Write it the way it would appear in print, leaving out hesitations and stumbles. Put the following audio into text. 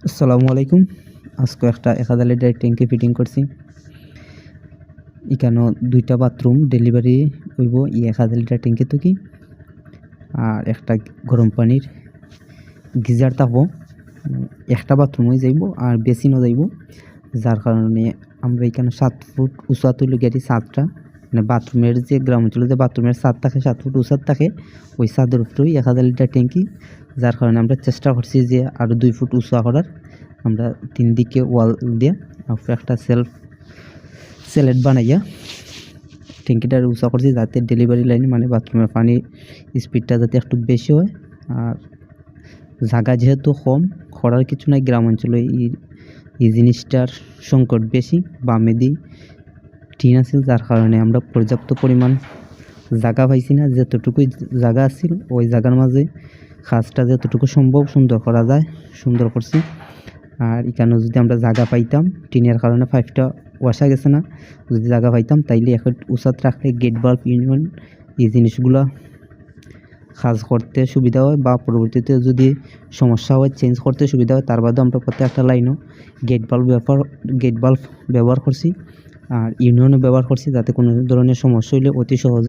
আসসালামু আলাইকুম। আজকে একটা 1000 লিটারের ট্যাঙ্কি ফিটিং করছি। এখানে 2টা বাথরুম ডেলিভারি হইব 1000 লিটার ট্যাঙ্কি থেকে। আর একটা গরম পানির গিজার থাকবো। একটা বাথরুমই যাইব আর বেসিনও যাইব, যার কারণে আমরা এখানে 7 ফুট উঁচা তুলে গেছি ছাদটা, মানে বাথরুমের যে গ্রাম অঞ্চলে যে বাথরুমের ছাদ থাকে 7 ফুট উঁচা থাকে, ওই ছাদের উপরেই 1000 লিটার ট্যাঙ্কি। যার কারণে আমরা চেষ্টা করছি যে আরও 2 ফুট উঁচা করার। আমরা 3 দিকে ওয়াল দিয়ে একটা সেলেট বানাইয়া ট্যাঙ্কিটার উঁচা করছি, যাতে ডেলিভারি লাইন মানে বাথরুমের পানি স্পিডটা যাতে একটু বেশি হয়। আর জায়গা যেহেতু কম, করার কিছু নাই, গ্রাম অঞ্চলে এই জিনিসটার সংকট বেশি। বামে দিই টিন আছিল, যার কারণে আমরা পর্যাপ্ত পরিমাণ জায়গা পাইছি না। যতটুকুই জায়গা আছিল ওই জায়গার মাঝে কাজটা যতটুকু সম্ভব সুন্দর করা যায় সুন্দর করছি। আর এখানে যদি আমরা জায়গা পাইতাম, টিনের কারণে পাইপটা ওয়াশা গেছে না, যদি জায়গা পাইতাম তাইলে এখন উঁচাত রাখলে গেট বাল্ব ইউনিয়ন এই জিনিসগুলো কাজ করতে সুবিধা হয়, বা পরবর্তীতে যদি সমস্যা হয় চেঞ্জ করতে সুবিধা হয়। তার বাদে আমরা প্রত্যেকটা লাইনও গেট বাল্ব ব্যবহার করছি আর ইউনিয়নও ব্যবহার করছি, যাতে কোনো ধরনের সমস্যা হইলে অতি সহজে